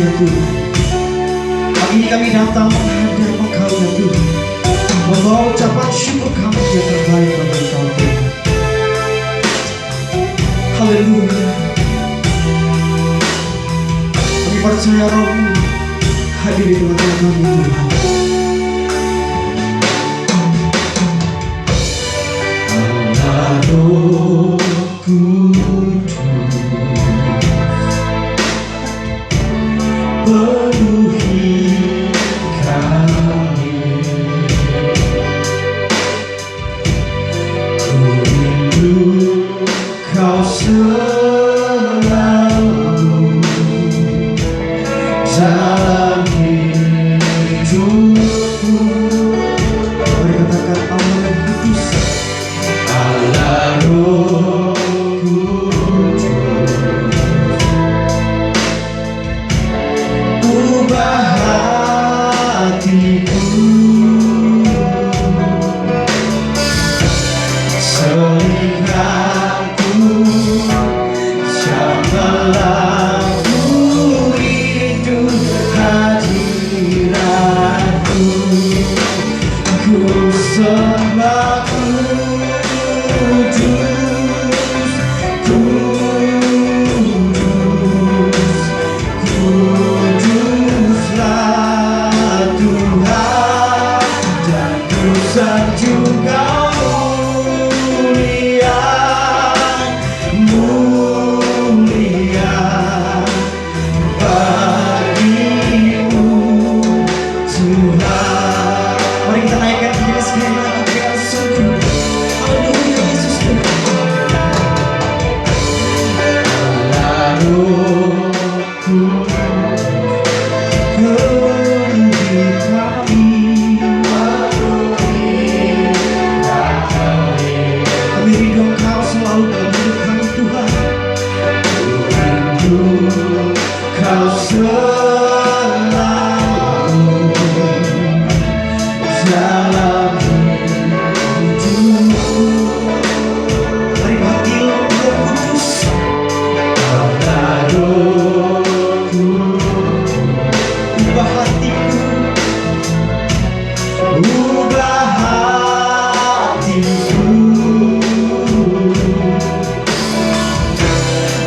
ya Tuhan. Pagi ini kami datang menghadap Engkau ya Tuhan, membawa ucapan syukur kami yang terbaik bagi Engkau Tuhan. Haleluya. Kami percaya Roh-Mu hadir di tengah-tengah kami Tuhan. Roh Kudus penuhi kami, ku rindu Kau selalu dalam hidupku. Mari katakan Allah yang kudus, Allah Roh Kudus, ubah hatiku, selingkahku, janganlah ku rindu hadiratku, ku sembah Kudus, Kudus, Kuduslah Tuhan, dan ku sanjung mulia bagimu Tuhan. Mari kita naikkan diri sekali lagi ke syukur. Haleluya Yesus Tuhan. Allah Rohku penuhi kami, kami rindu Engkau selalu dalam hidup kami Tuhan. Ku rindu Kau selalu dalam hidupku. Mari panggil Roh Kudus. Allah Rohku, ubah hatiku, ubah hatiku,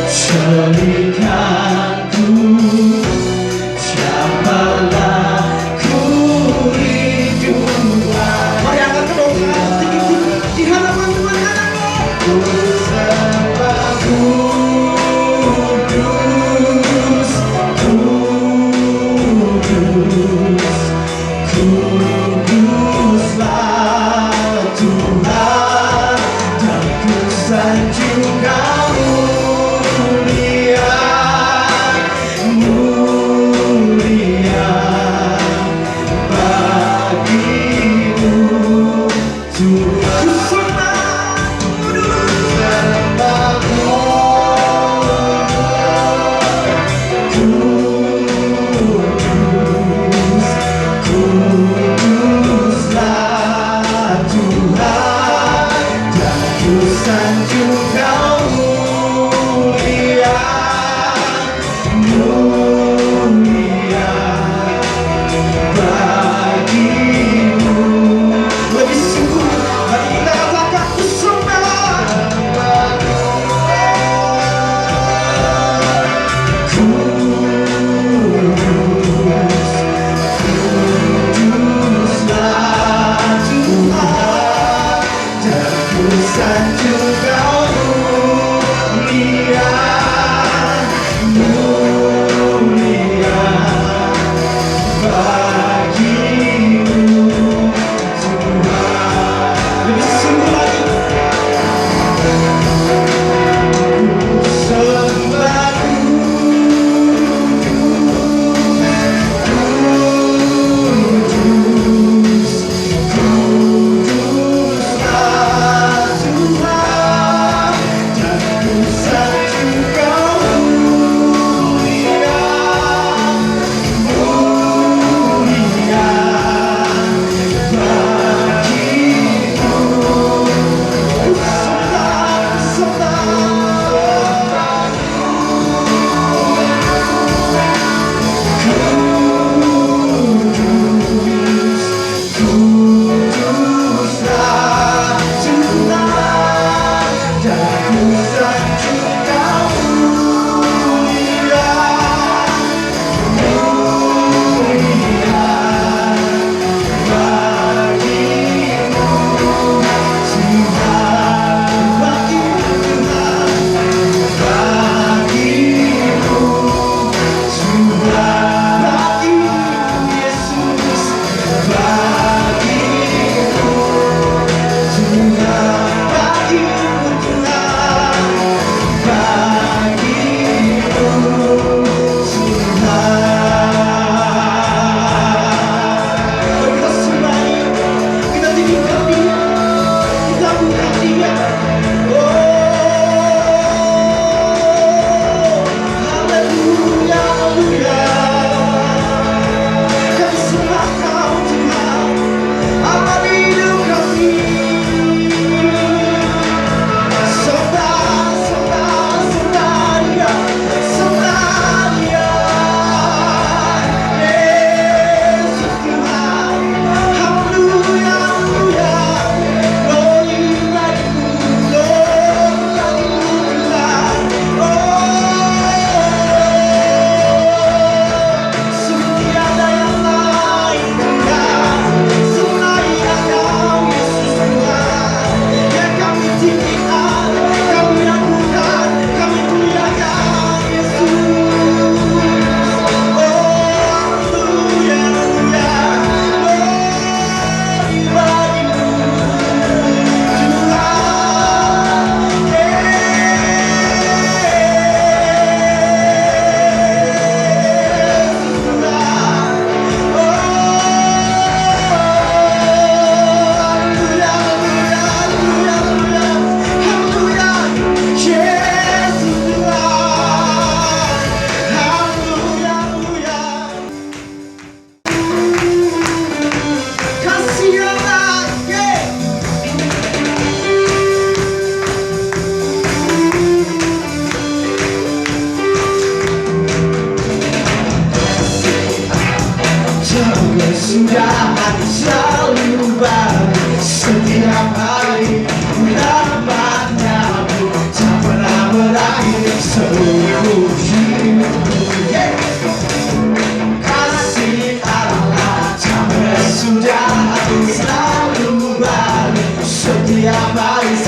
selingkahku, sudah selalu baru setiap hari. Namanya tak pernah berakhir seluruh hidupku. Kasih Allah tak pernah sudah selalu baru setiap hari.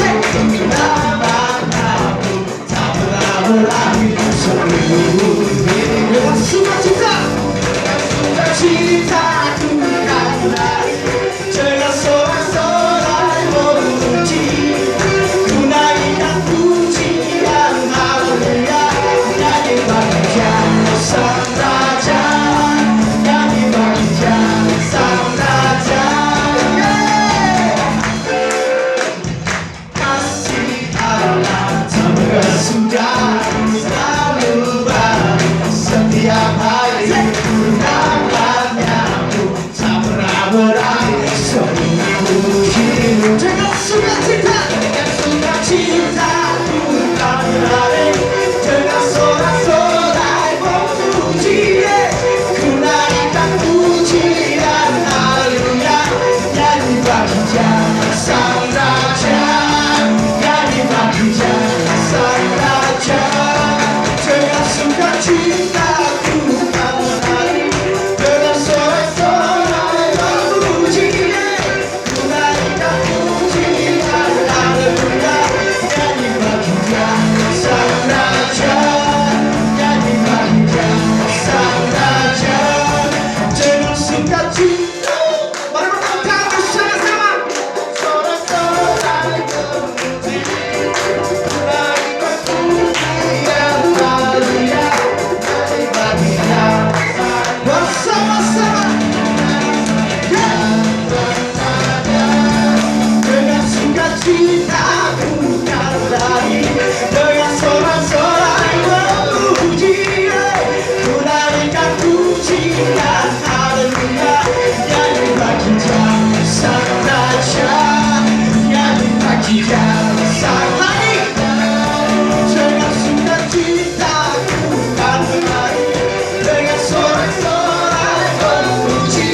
Namanya tak pernah berakhir seluruh hidupku. Sukacita, sukacitaku karena dengan sorak-sorai memuji, ku naikkan pujian haleluya, nyanyi bagi Dia Sang Raja, nyanyi bagi Dia Sang Raja. Kasih Allah tak pernah sudah selalu baru setiap hari. Namanya tak pernah berakhir seluruh hidup. Dengan sukacita, dengan sukacita ku kan berlari, dengan sorak-sorai memuji, ku naikkan pujian haleluya, nyanyi bagi Dia Sang Raja, nyanyi bagi Dia Sang Raja. Dengan sukacita ku kan berlari, dengan sorak-sorai memuji, ku naikkan pujian haleluya, nyanyi bagi Dia Sang Raja, nyanyi bagi Dia Sang Raja. Dengan sukacita, mari bertepuk bersama-sama. Sorak-sorai memuji, ku naikkan pujian haleluya, nyanyi bagi Dia bersama-sama. Dengan sukacita ku kan berlari, dengan sorak-sorai memuji, ku naikkan pujian haleluya, nyanyi bagi Dia Sang Raja, nyanyi bagi Dia Sang Raja. Dengan sukacita ku kan berlari, dengan sorak-sorai memuji,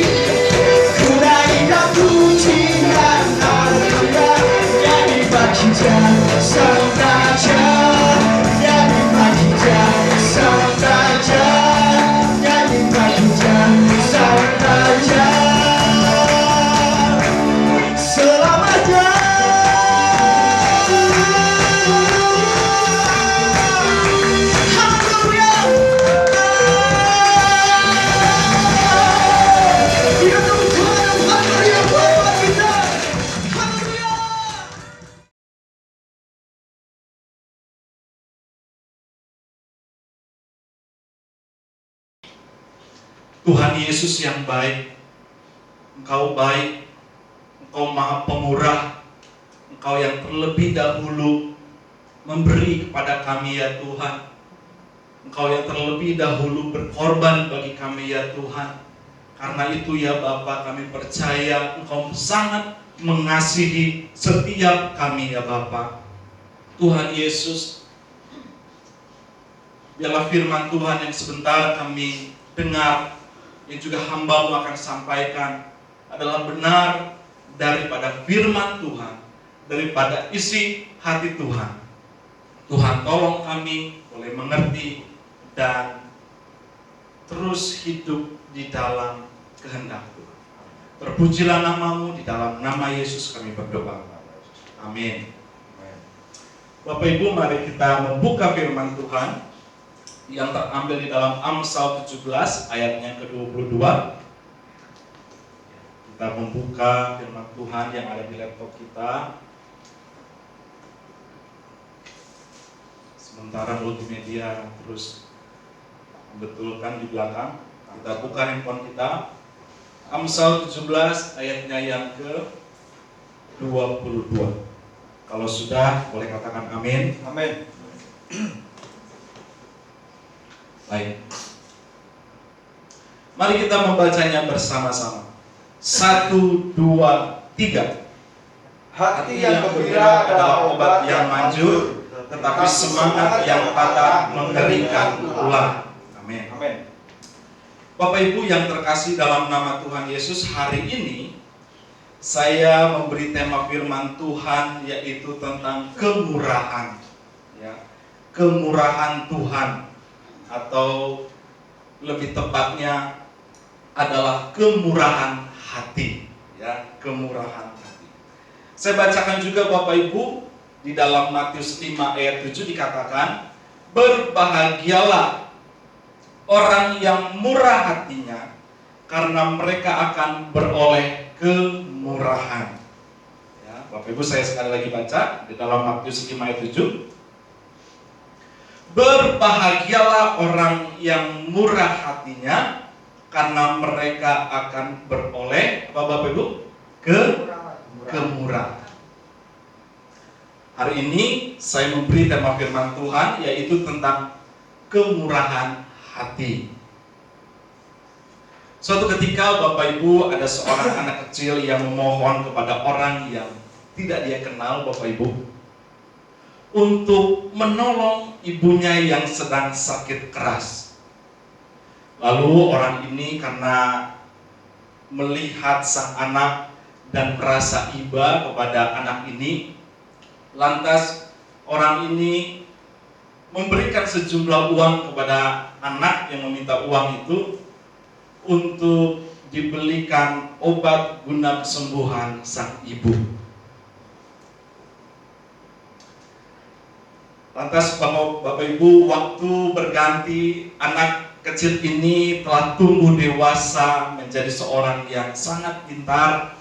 ku naikkan pujian haleluya, nyanyi bagi Dia Sang Raja, nyanyi bagi Dia Sang Raja, nyanyi bagi Dia Sang Raja. Selamanya. Haleluya. Kita tepuk tangan haleluya buat kita. Haleluya. Tuhan Yesus yang baik, Engkau baik, Engkau Maha Pemurah, Engkau yang terlebih dahulu memberi kepada kami ya Tuhan. Engkau yang terlebih dahulu berkorban bagi kami ya Tuhan. Karena itu ya Bapa, kami percaya Engkau sangat mengasihi setiap kami ya Bapa. Tuhan Yesus, biarlah firman Tuhan yang sebentar kami dengar, yang juga hamba-Mu akan sampaikan, adalah benar daripada firman Tuhan, daripada isi hati Tuhan. Tuhan tolong kami boleh mengerti dan terus hidup di dalam kehendak Tuhan. Terpujilah nama-Mu, di dalam nama Yesus kami berdoa. Amin. Bapak Ibu, mari kita membuka firman Tuhan yang terambil di dalam Amsal 17 ayatnya ke-22. Kita membuka firman Tuhan yang ada di laptop kita. Sementara multimedia terus membetulkan di belakang, kita buka handphone kita. Amsal 17 ayatnya yang ke-22. Kalau sudah, boleh katakan amin. Amin. Baik. Mari kita membacanya bersama-sama. 1, 2, 3. Hati yang gembira adalah obat yang manjur, tetapi semangat yang patah mengerikan ulah. Amin. Amin. Bapak Ibu yang terkasih dalam nama Tuhan Yesus, hari ini saya memberi tema firman Tuhan yaitu tentang kemurahan. Ya, kemurahan Tuhan, atau lebih tepatnya adalah kemurahan hati. Ya, kemurahan hati. Saya bacakan juga Bapak Ibu di dalam Matius 5 ayat 7 dikatakan, berbahagialah orang yang murah hatinya, karena mereka akan beroleh kemurahan. Ya, Bapak Ibu, saya sekali lagi baca di dalam Matius 5 ayat 7. Berbahagialah orang yang murah hatinya, karena mereka akan beroleh apa Bapak Ibu? Kemurahan. Hari ini saya memberi tema firman Tuhan yaitu tentang kemurahan hati. Suatu ketika Bapak Ibu, ada seorang anak kecil yang memohon kepada orang yang tidak dia kenal, Bapak Ibu, untuk menolong ibunya yang sedang sakit keras. Lalu orang ini karena melihat sang anak dan merasa iba kepada anak ini, lantas orang ini memberikan sejumlah uang kepada anak yang meminta uang itu untuk dibelikan obat guna kesembuhan sang ibu. Lantas Bapak Ibu, waktu berganti, anak kecil ini telah tumbuh dewasa menjadi seorang yang sangat pintar,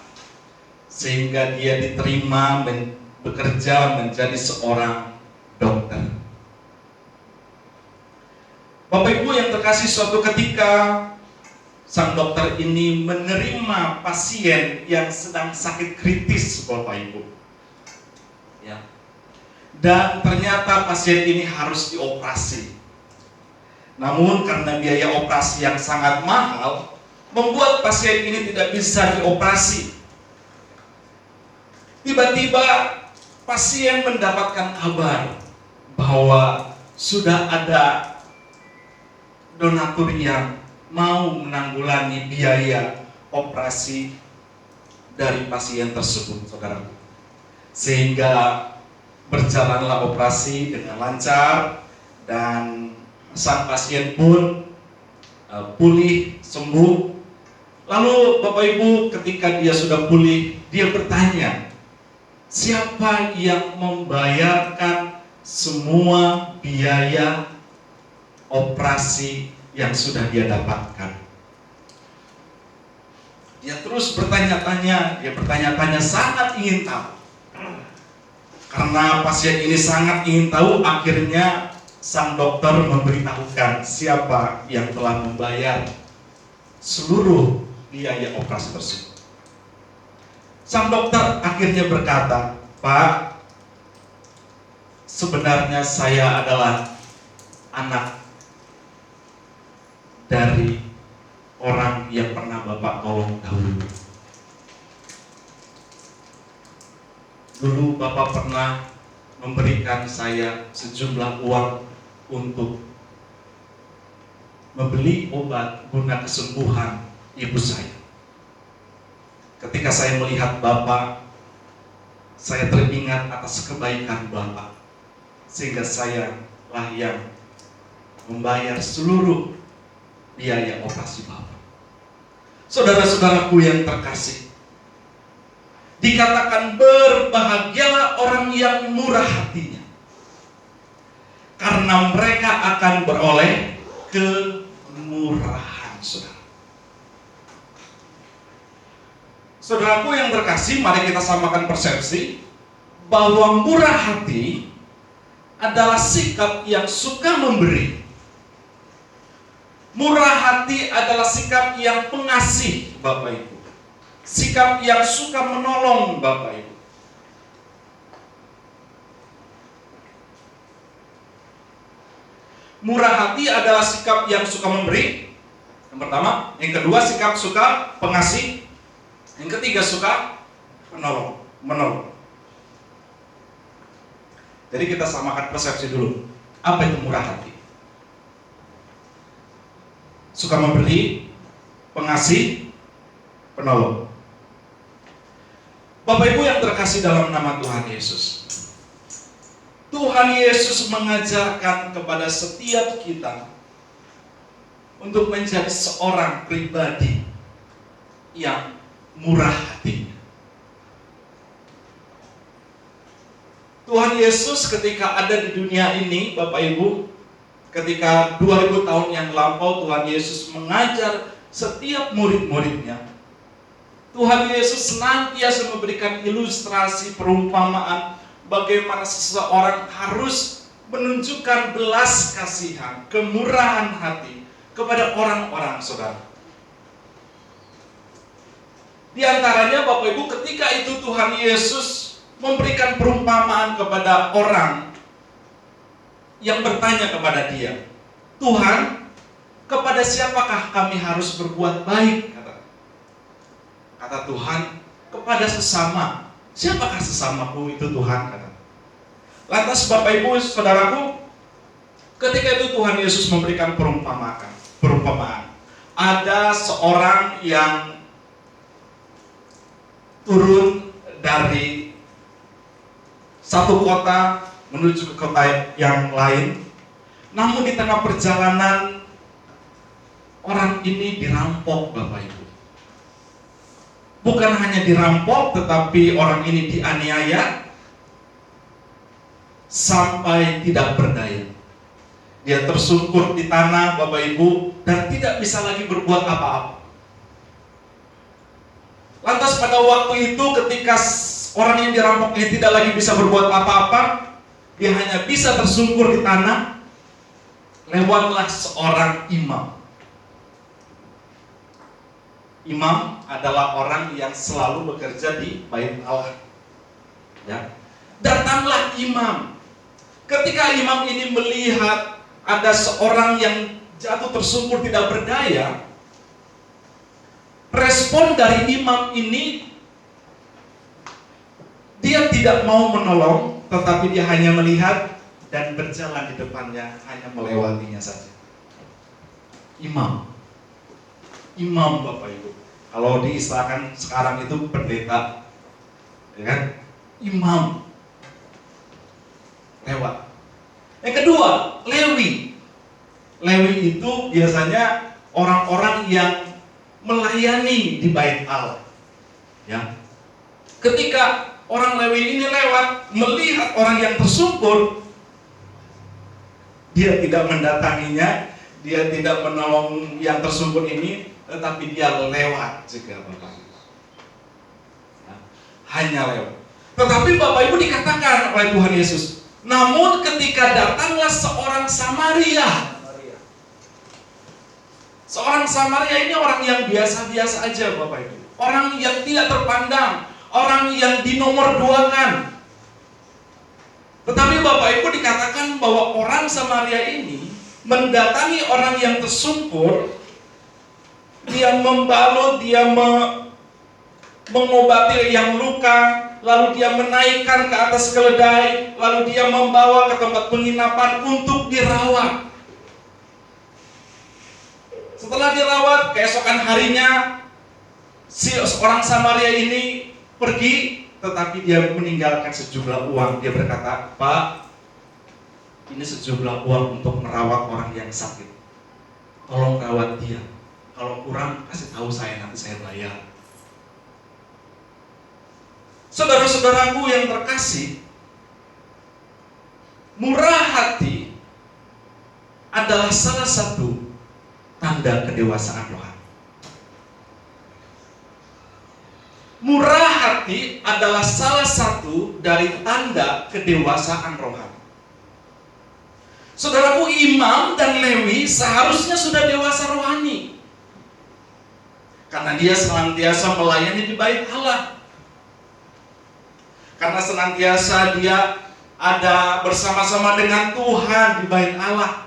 sehingga dia diterima bekerja menjadi seorang dokter. Bapak Ibu yang terkasih, suatu ketika sang dokter ini menerima pasien yang sedang sakit kritis, Bapak Ibu. Ya. Dan ternyata pasien ini harus dioperasi. Namun karena biaya operasi yang sangat mahal, membuat pasien ini tidak bisa dioperasi. Tiba-tiba pasien mendapatkan kabar bahwa sudah ada donatur yang mau menanggulangi biaya operasi dari pasien tersebut, saudara. Sehingga berjalanlah operasi dengan lancar dan sang pasien pun pulih, sembuh. Lalu Bapak Ibu, ketika dia sudah pulih, dia bertanya, siapa yang membayarkan semua biaya operasi yang sudah dia dapatkan? Dia terus bertanya-tanya, sangat ingin tahu. Karena pasien ini sangat ingin tahu, akhirnya sang dokter memberitahukan siapa yang telah membayar seluruh biaya operasi tersebut. Sang dokter akhirnya berkata, Pak, sebenarnya saya adalah anak dari orang yang pernah Bapak tolong dahulu. Dulu Bapak pernah memberikan saya sejumlah uang untuk membeli obat guna kesembuhan ibu saya. Ketika saya melihat Bapak, saya teringat atas kebaikan Bapak, sehingga saya lah yang membayar seluruh biaya operasi Bapak. Saudara-saudaraku yang terkasih, dikatakan berbahagialah orang yang murah hatinya, karena mereka akan beroleh kemurahan, saudara. Saudaraku yang terkasih, mari kita samakan persepsi bahwa murah hati adalah sikap yang suka memberi. Murah hati adalah sikap yang pengasih, Bapak Ibu. Sikap yang suka menolong, Bapak Ibu. Murah hati adalah sikap yang suka memberi. Yang pertama, yang kedua sikap suka pengasih. Yang ketiga suka menolong. Jadi kita samakan persepsi dulu. Apa itu murah hati? Suka memberi, pengasih, penolong. Bapak Ibu yang terkasih dalam nama Tuhan Yesus, Tuhan Yesus mengajarkan kepada setiap kita untuk menjadi seorang pribadi yang murah hati. Tuhan Yesus ketika ada di dunia ini, Bapak Ibu, ketika 2000 tahun yang lampau Tuhan Yesus mengajar setiap murid-muridnya. Tuhan Yesus senantiasa memberikan ilustrasi perumpamaan bagaimana seseorang harus menunjukkan belas kasihan, kemurahan hati kepada orang-orang saudara. Di antaranya Bapak Ibu, ketika itu Tuhan Yesus memberikan perumpamaan kepada orang yang bertanya kepada dia, Tuhan, kepada siapakah kami harus berbuat baik? Kata Tuhan, kepada sesama. Siapakah sesamaku itu Tuhan? Kata. Lantas Bapak Ibu Saudaraku, ketika itu Tuhan Yesus memberikan perumpamaan. Ada seorang yang turun dari satu kota menuju ke kota yang lain. Namun di tengah perjalanan orang ini dirampok, Bapak Ibu. Bukan hanya dirampok, tetapi orang ini dianiaya sampai tidak berdaya. Dia tersungkur di tanah, Bapak Ibu, dan tidak bisa lagi berbuat apa-apa. Lantas pada waktu itu ketika orang yang dirampok ini tidak lagi bisa berbuat apa-apa, dia hanya bisa tersungkur di tanah. Lewatlah seorang imam. Imam adalah orang yang selalu bekerja di bait Allah. Ya. Datanglah imam. Ketika imam ini melihat ada seorang yang jatuh tersungkur tidak berdaya, respon dari imam ini, dia tidak mau menolong, tetapi dia hanya melihat dan berjalan di depannya, hanya melewatinya saja. Imam Bapak Ibu, kalau diistilahkan sekarang itu pendeta, ya kan? Imam lewat. Yang kedua, Lewi. Lewi itu biasanya orang-orang yang melayani di bait Allah. Ya. Ketika orang Lewi ini lewat, melihat orang yang tersungkur, dia tidak mendatanginya, dia tidak menolong yang tersungkur ini, tetapi dia lewat juga, Bapak Ibu. Ya. Hanya lewat. Tetapi Bapak Ibu dikatakan oleh Tuhan Yesus, namun ketika datanglah seorang Samaria. Seorang Samaria ini orang yang biasa-biasa aja, Bapak Ibu. Orang yang tidak terpandang, orang yang dinomorduakan. Tetapi Bapak Ibu dikatakan bahwa orang Samaria ini mendatangi orang yang tersungkur, dia membalut, dia mengobati yang luka, lalu dia menaikkan ke atas keledai, lalu dia membawa ke tempat penginapan untuk dirawat. Setelah dirawat, keesokan harinya si orang Samaria ini pergi, tetapi dia meninggalkan sejumlah uang. Dia berkata, Pak, ini sejumlah uang untuk merawat orang yang sakit. Tolong rawat dia. Kalau kurang, kasih tahu saya, nanti saya bayar. Saudara-saudaraku yang terkasih, murah hati adalah salah satu tanda kedewasaan rohani. Murah hati adalah salah satu dari tanda kedewasaan rohani. Saudaraku, Imam dan Lewi seharusnya sudah dewasa rohani, karena dia senantiasa melayani di bait Allah, karena senantiasa dia ada bersama-sama dengan Tuhan di bait Allah.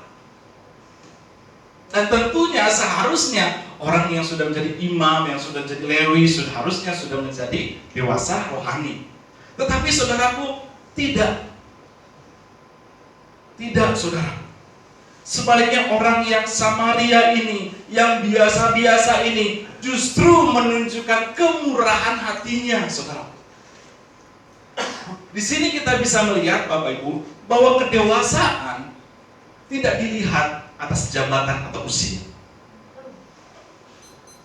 Dan tentunya seharusnya orang yang sudah menjadi imam, yang sudah menjadi Lewi, seharusnya sudah menjadi dewasa rohani. Tetapi saudaraku, tidak saudara. Sebaliknya orang yang Samaria ini, yang biasa-biasa ini, justru menunjukkan kemurahan hatinya, saudara. Di sini kita bisa melihat, Bapak Ibu, bahwa kedewasaan tidak dilihat atas jabatan atau usia.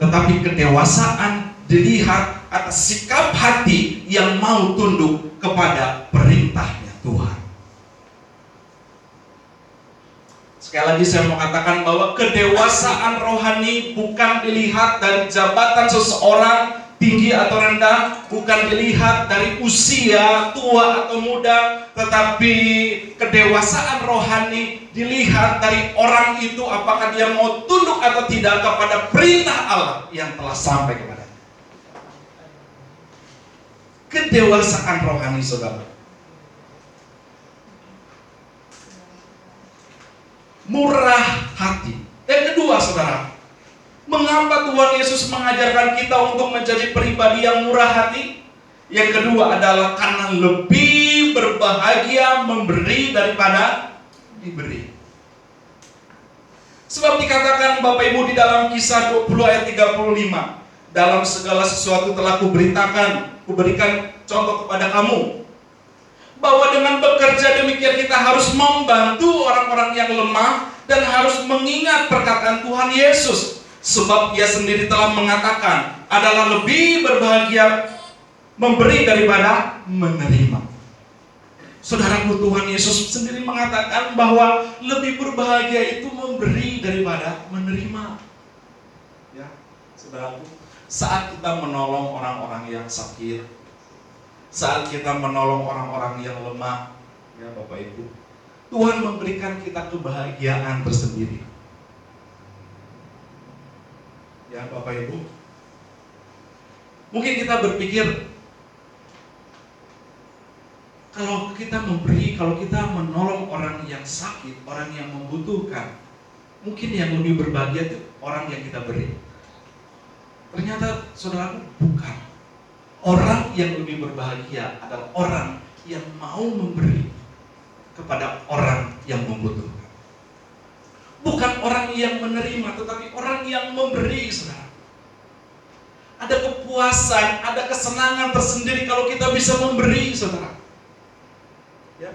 Tetapi kedewasaan dilihat atas sikap hati yang mau tunduk kepada perintahnya Tuhan. Sekali lagi saya mau katakan bahwa kedewasaan rohani bukan dilihat dari jabatan seseorang tinggi atau rendah, bukan dilihat dari usia tua atau muda, tetapi kedewasaan rohani dilihat dari orang itu apakah dia mau tunduk atau tidak kepada perintah Allah yang telah sampai kepada. Kedewasaan rohani, saudara. Murah hati. Yang kedua, saudara, mengapa Tuhan Yesus mengajarkan kita untuk menjadi pribadi yang murah hati? Yang kedua adalah karena lebih berbahagia memberi daripada diberi. Sebab dikatakan Bapak Ibu di dalam Kisah 20 ayat 35, dalam segala sesuatu telah kuberikan contoh kepada kamu, bahwa dengan bekerja demikian kita harus membantu orang-orang yang lemah dan harus mengingat perkataan Tuhan Yesus. Sebab Dia sendiri telah mengatakan adalah lebih berbahagia memberi daripada menerima. Saudaraku, Tuhan Yesus sendiri mengatakan bahwa lebih berbahagia itu memberi daripada menerima. Ya, saudaraku, saat kita menolong orang-orang yang sakit, saat kita menolong orang-orang yang lemah, ya Bapak Ibu, Tuhan memberikan kita kebahagiaan tersendiri. Ya Bapak Ibu, mungkin kita berpikir, kalau kita memberi, kalau kita menolong orang yang sakit, orang yang membutuhkan, mungkin yang lebih berbahagia itu orang yang kita beri. Ternyata saudaraku, bukan. Orang yang lebih berbahagia adalah orang yang mau memberi kepada orang yang membutuhkan. Bukan orang yang menerima, tetapi orang yang memberi, saudara. Ada kepuasan, ada kesenangan tersendiri kalau kita bisa memberi, saudara. Ya.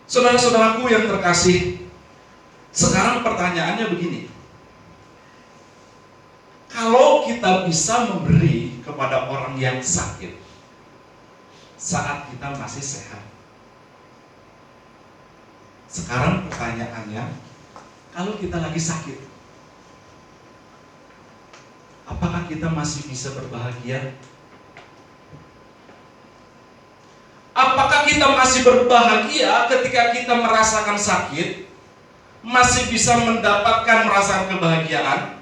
Saudara-saudaraku yang terkasih, sekarang pertanyaannya begini. Kalau kita bisa memberi kepada orang yang sakit saat kita masih sehat. Sekarang pertanyaannya, kalau kita lagi sakit, apakah kita masih bisa berbahagia? Apakah kita masih berbahagia ketika kita merasakan sakit? Masih bisa mendapatkan merasakan kebahagiaan?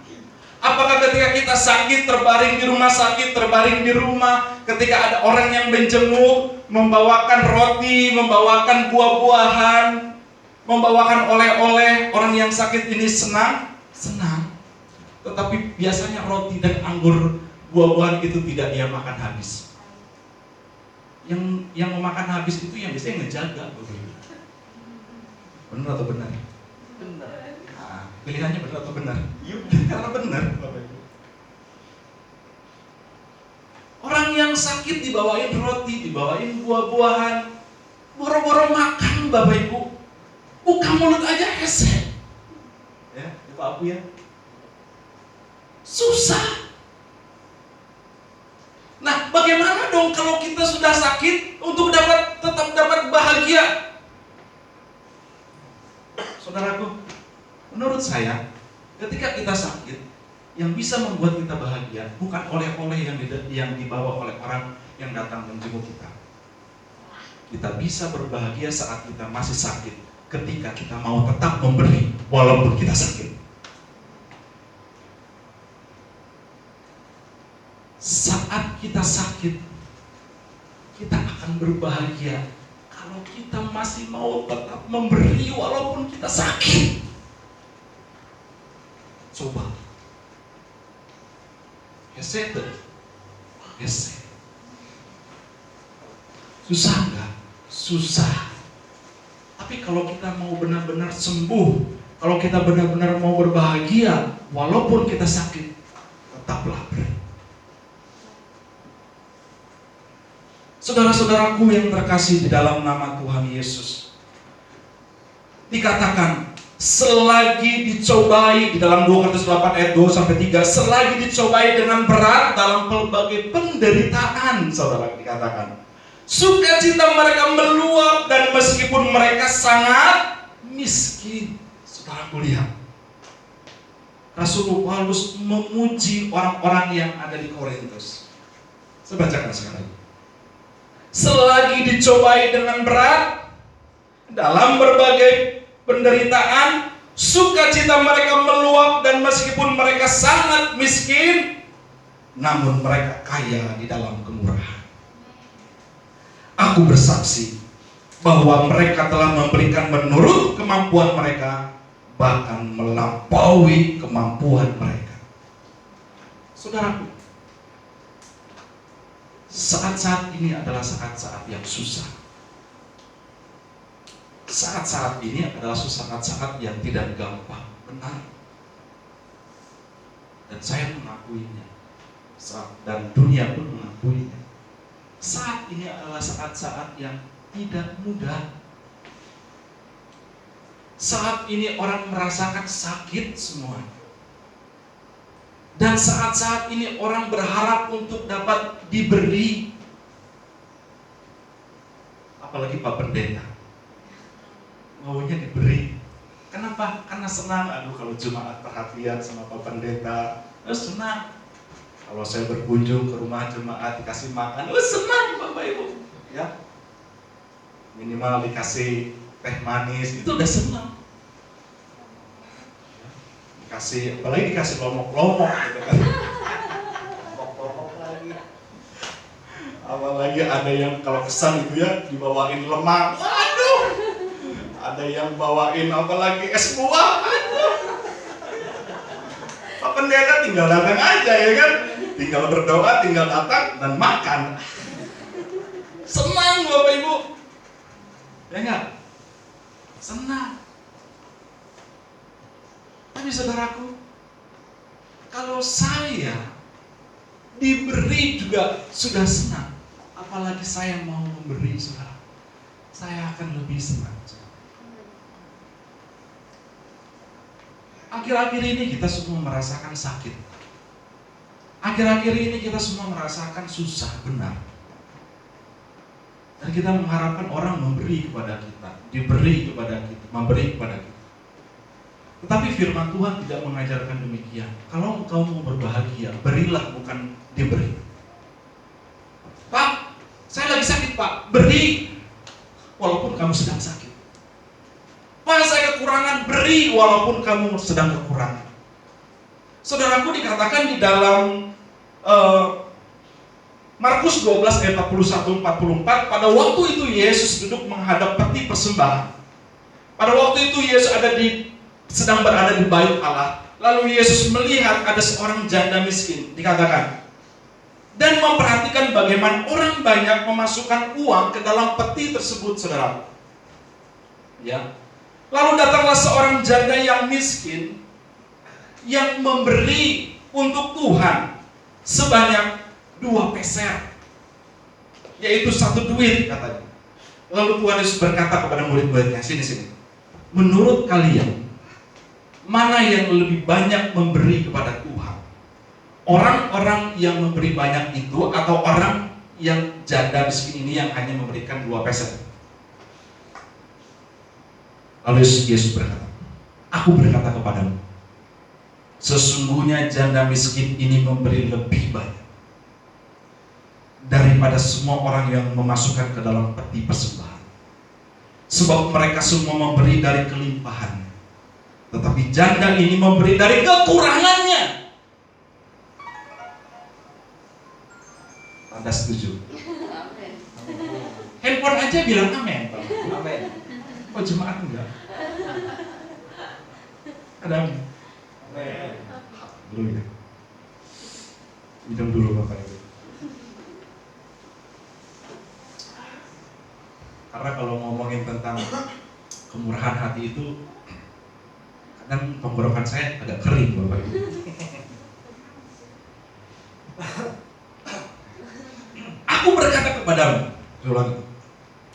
Apakah ketika kita sakit, terbaring di rumah sakit, terbaring di rumah, ketika ada orang yang menjenguk, membawakan roti, membawakan buah-buahan, membawakan oleh-oleh, orang yang sakit ini senang? Senang. Tetapi biasanya roti dan anggur, buah-buahan itu tidak dia makan habis. Yang memakan habis itu yang biasanya ngejaga. Benar atau benar? Benar. Pilihannya benar atau benar? Karena benar, Bapak Ibu. Orang yang sakit dibawain roti, dibawain buah-buahan, boro-boro makan, Bapak Ibu. Buka mulut aja hesek. Ya, Bapak Abu ya. Susah. Nah, bagaimana dong kalau kita sudah sakit untuk tetap dapat bahagia? Saudaraku, menurut saya, ketika kita sakit, yang bisa membuat kita bahagia bukan oleh-oleh yang dibawa oleh orang yang datang menjenguk kita. Kita bisa berbahagia saat kita masih sakit, ketika kita mau tetap memberi walaupun kita sakit. Saat kita sakit, kita akan berbahagia kalau kita masih mau tetap memberi walaupun kita sakit. Coba. Hesek. Susah enggak? Susah. kalau kita mau benar-benar sembuh, kalau kita benar-benar mau berbahagia, walaupun kita sakit, tetaplah beri. Saudara-saudaraku yang terkasih di dalam nama Tuhan Yesus, dikatakan selagi dicobai di dalam 2 Korintus 8 ayat 2-3, selagi dicobai dengan berat dalam pelbagai penderitaan, saudara, dikatakan sukacita mereka meluap, dan meskipun mereka sangat miskin. Saudaraku, lihat, Rasul Paulus memuji orang-orang yang ada di Korintus. Saya bacakan sekarang. Selagi dicobai dengan berat dalam berbagai penderitaan, sukacita mereka meluap, dan meskipun mereka sangat miskin, namun mereka kaya di dalam kemurahan. Aku bersaksi bahwa mereka telah memberikan menurut kemampuan mereka, bahkan melampaui kemampuan mereka. Saudaraku, saat-saat ini adalah saat-saat yang susah. Saat-saat ini adalah saat-saat yang tidak gampang, benar. Dan saya mengakuinya, dan dunia pun mengakuinya. Saat ini adalah saat-saat yang tidak mudah. Saat ini orang merasakan sakit semua. Dan saat-saat ini orang berharap untuk dapat diberi. Apalagi Pak Pendeta, maunya diberi. Kenapa? Karena senang. Aduh, kalau jemaat perhatian sama Pak Pendeta, senang. Kalau saya berkunjung ke rumah jemaat dikasih makan, senang Bapak Ibu. Ya, minimal dikasih teh manis, itu udah senang. Dikasih, apalagi dikasih lomok-lomok gitu kan. Lomok-lomok lagi. Apalagi ada yang kalau kesan gitu ya, dibawain lemang. Waduh. Ada yang bawain apalagi es buah. Aduh. Pak Pendeta tinggal datang aja ya kan. Tinggal berdoa, tinggal datang dan makan. Senang Bapak Ibu. Ya enggak? Senang. Tapi saudaraku, kalau saya diberi juga sudah senang, apalagi saya mau memberi, saudara, saya akan lebih senang. Akhir-akhir ini kita semua merasakan sakit. Akhir-akhir ini kita semua merasakan susah, benar. Dan kita mengharapkan orang memberi kepada kita, diberi kepada kita, memberi kepada kita. Tetapi firman Tuhan tidak mengajarkan demikian. Kalau engkau mau berbahagia, berilah, bukan diberi. Pak, saya lagi sakit Pak, beri walaupun kamu sedang sakit. Pak, saya kekurangan, beri walaupun kamu sedang kekurangan. Saudaraku, dikatakan di dalam Markus 12 ayat 41-44, pada waktu itu Yesus duduk menghadap peti persembahan. Pada waktu itu Yesus sedang berada di bait Allah. Lalu Yesus melihat ada seorang janda miskin, dikatakan, dan memperhatikan bagaimana orang banyak memasukkan uang ke dalam peti tersebut, saudara. Ya. Lalu datanglah seorang janda yang miskin yang memberi untuk Tuhan sebanyak 2 peser, yaitu 1 duit, katanya. Lalu Tuhan Yesus berkata kepada murid-muridnya, sini. Menurut kalian, mana yang lebih banyak memberi kepada Tuhan? Orang-orang yang memberi banyak itu, atau orang yang janda miskin ini yang hanya memberikan 2 peser? Lalu Yesus berkata, aku berkata kepadamu, sesungguhnya janda miskin ini memberi lebih banyak daripada semua orang yang memasukkan ke dalam peti persembahan. Sebab mereka semua memberi dari kelimpahannya, tetapi janda ini memberi dari kekurangannya. Anda setuju? Amin. Handphone aja bilang amin. Amin. Oh, jemaat enggak? Ada amin? Amin. Dulu ya. Minum dulu Bapak Ibu. Karena kalau ngomongin tentang kemurahan hati itu kadang tenggorokan saya agak kering Bapak Ibu. Aku berkata kepadamu,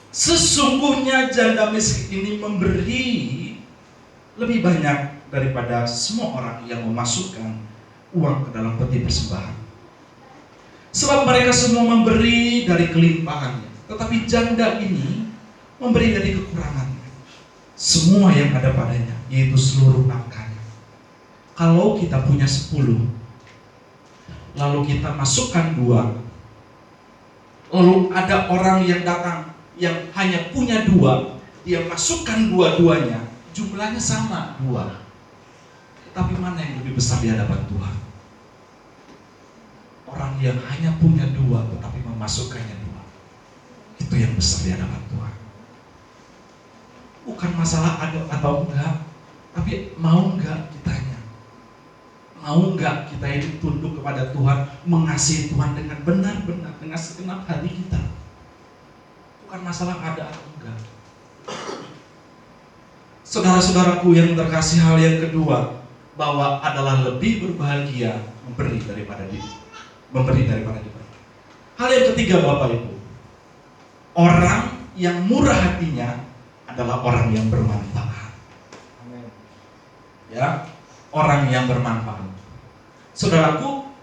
sesungguhnya janda miskin ini memberi lebih banyak daripada semua orang yang memasukkan uang ke dalam peti persembahan. Sebab mereka semua memberi dari kelimpahannya, tetapi janda ini memberi dari kekurangannya, semua yang ada padanya, yaitu seluruh nafkahnya. Kalau kita punya 10, lalu kita masukkan 2, lalu ada orang yang datang yang hanya punya 2, dia masukkan dua-duanya, jumlahnya sama 2. Tapi mana yang lebih besar di hadapan Tuhan? Orang yang hanya punya 2 tetapi memasukkannya 2, itu yang besar di hadapan Tuhan. Bukan masalah ada atau enggak, tapi mau enggak kitanya. Mau enggak kita ini tunduk kepada Tuhan, mengasihi Tuhan dengan benar-benar, dengan segenap hati kita. Bukan masalah ada atau enggak. Saudara-saudaraku yang terkasih, hal yang kedua, bahwa adalah lebih berbahagia memberi daripada diberi. Hal yang ketiga Bapak Ibu, orang yang murah hatinya adalah orang yang bermanfaat. Amin. Ya, orang yang bermanfaat. Saudaraku,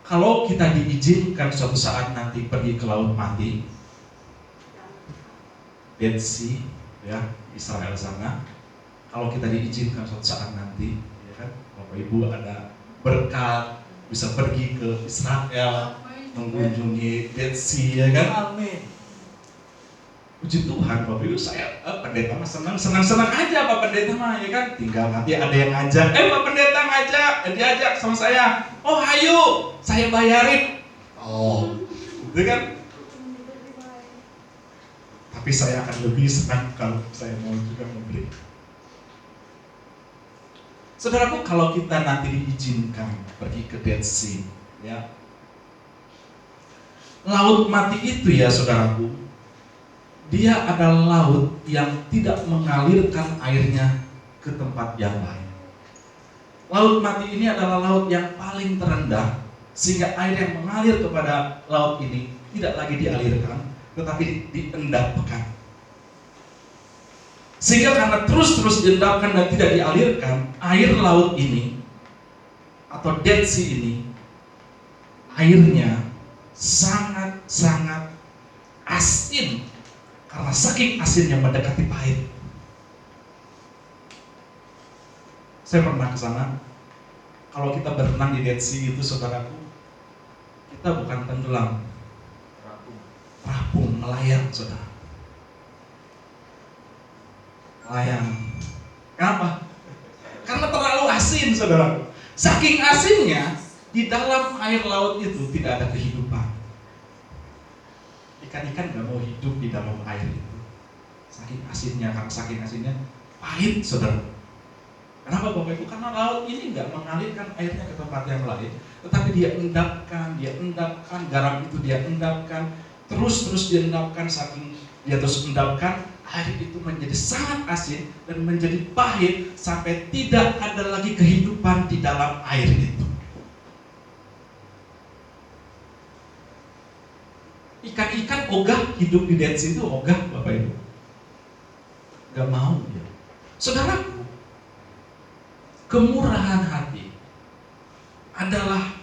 kalau kita diizinkan suatu saat nanti pergi ke laut mati, Dead Sea, ya, Israel sana, kalau kita diizinkan suatu saat nanti, ya kan, Bapak Ibu ada berkat bisa pergi ke Israel, mengunjungi Dead Sea, ya kan? Amin. Puji Tuhan, Bapak Ibu, saya pendeta mah senang aja Pak Pendeta mah, ya kan? Tinggal nanti ada yang ngajak, Pak Pendeta ngajak, diajak sama saya. Oh, ayo, saya bayarin. Oh, gitu kan? Tapi saya akan lebih senang kalau saya mau juga memberi. Saudaraku, kalau kita nanti diizinkan pergi ke Dead Sea, ya, laut mati itu ya saudaraku, dia adalah laut yang tidak mengalirkan airnya ke tempat yang lain. Laut mati ini adalah laut yang paling terendah, sehingga air yang mengalir kepada laut ini tidak lagi dialirkan, tetapi diendapkan. Sehingga karena terus-terus diendapkan dan tidak dialirkan, air laut ini atau Dead Sea ini, airnya sangat-sangat asin, karena saking asinnya mendekati pahit. Saya pernah ke sana. Kalau kita berenang di Dead Sea itu, saudaraku, kita bukan tenggelam, terapung, melayang, saudara. Melayang. Kenapa? Karena terlalu asin, saudara. Saking asinnya, di dalam air laut itu tidak ada kehidupan. Ikan-ikan gak mau hidup di dalam air itu. Saking asinnya, karena saking asinnya pahit, saudara. Kenapa Bapak Ibu? Karena laut ini gak mengalirkan airnya ke tempat yang lain, tetapi dia endapkan, garam itu dia endapkan, terus diendapkan, saking dia terus endapkan, air itu menjadi sangat asin dan menjadi pahit sampai tidak ada lagi kehidupan di dalam air itu. Ikan-ikan ogah hidup di Dead Sea itu, ogah Bapak Ibu. Gak mau ya. Saudaraku, kemurahan hati adalah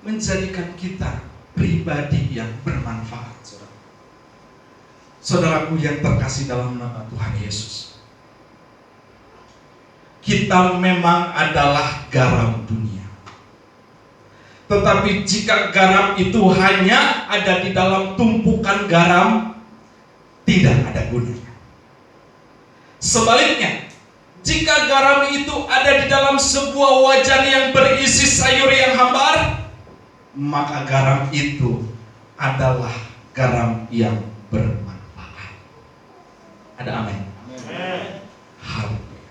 menjadikan kita pribadi yang bermanfaat, saudara. Saudaraku yang terkasih dalam nama Tuhan Yesus, kita memang adalah garam dunia. Tetapi jika garam itu hanya ada di dalam tumpukan garam, tidak ada gunanya. Sebaliknya, jika garam itu ada di dalam sebuah wajan yang berisi sayur yang hambar, maka garam itu adalah garam yang bermanfaat. Ada amin? Haleluya.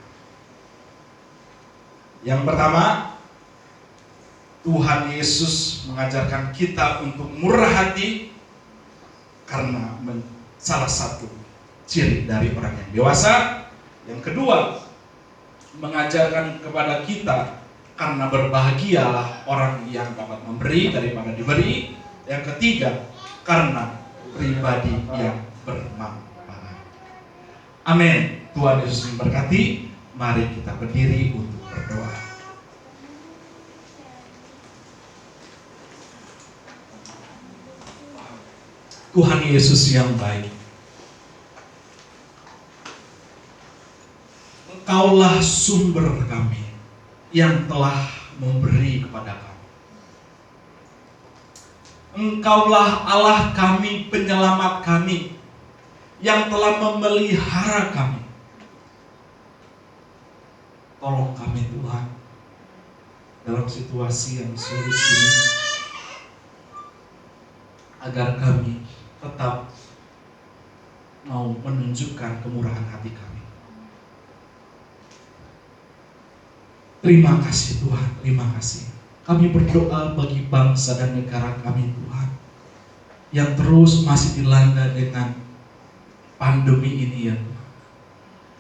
Yang pertama, Tuhan Yesus mengajarkan kita untuk murah hati karena salah satu ciri dari orang yang dewasa. Yang kedua, mengajarkan kepada kita karena berbahagialah orang yang dapat memberi daripada diberi. Yang ketiga, karena pribadi yang bermanfaat. Amin. Tuhan Yesus memberkati. Mari kita berdiri untuk berdoa. Tuhan Yesus yang baik, Engkaulah sumber kami yang telah memberi kepada kami. Engkaulah Allah kami, penyelamat kami, yang telah memelihara kami. Tolong kami Tuhan, dalam situasi yang sulit ini, agar kami tetap mau menunjukkan kemurahan hati kami. Terima kasih Tuhan, terima kasih. Kami berdoa bagi bangsa dan negara kami Tuhan, yang terus masih dilanda dengan pandemi ini ya Tuhan.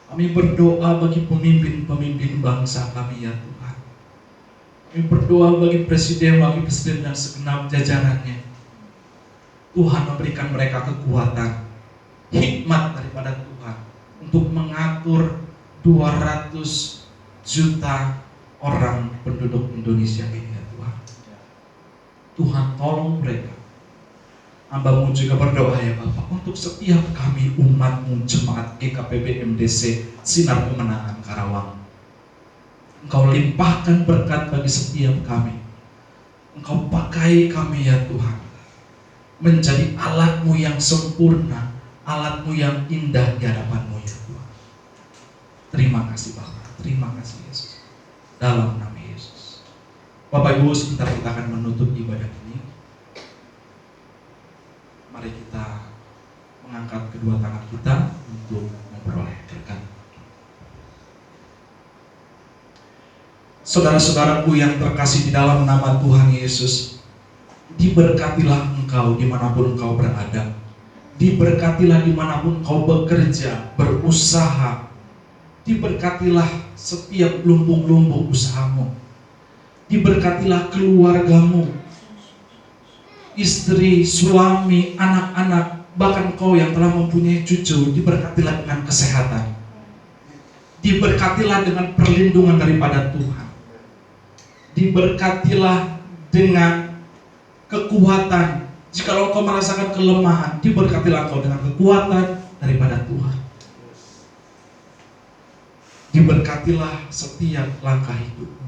Kami berdoa bagi pemimpin-pemimpin bangsa kami ya Tuhan. Kami berdoa bagi presiden, wakil presiden dan segenap jajarannya. Tuhan memberikan mereka kekuatan, hikmat daripada Tuhan untuk mengatur 200 juta orang penduduk Indonesia ini ya Tuhan. Tuhan tolong mereka. Hamba-Mu juga berdoa ya Bapak untuk setiap kami umat-Mu jemaat GKPB MDC Sinar Kemenangan Karawang. Engkau limpahkan berkat bagi setiap kami. Engkau pakai kami ya Tuhan menjadi alat-Mu yang sempurna, alat-Mu yang indah di hadapan-Mu ya Tuhan. Terima kasih Bapak, terima kasih Yesus. Dalam nama Yesus. Bapak Ibu, sebentar kita akan menutup ibadah ini. Mari kita mengangkat kedua tangan kita untuk memperoleh berkat. Saudara-saudaraku yang terkasih di dalam nama Tuhan Yesus, diberkatilah engkau dimanapun engkau berada. Diberkatilah dimanapun engkau bekerja, berusaha. Diberkatilah setiap lumbung-lumbung usahamu. Diberkatilah keluargamu, istri, suami, anak-anak, bahkan kau yang telah mempunyai cucu. Diberkatilah dengan kesehatan. Diberkatilah dengan perlindungan daripada Tuhan. Diberkatilah dengan kekuatan. Jikalau kau merasakan kelemahan, diberkatilah kau dengan kekuatan daripada Tuhan. Diberkatilah setiap langkah hidupmu.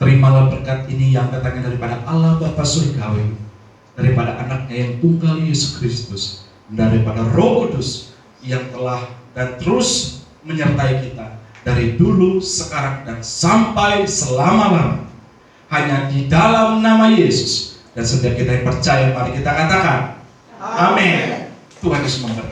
Terimalah berkat ini yang datangnya daripada Allah Bapa Surgawi, daripada anaknya yang tunggal Yesus Kristus, daripada Roh Kudus yang telah dan terus menyertai kita dari dulu, sekarang, dan sampai selama-lamanya. Hanya di dalam nama Yesus. Dan setiap kita yang percaya, mari kita katakan Amin. Tuhan Yesus memberkati.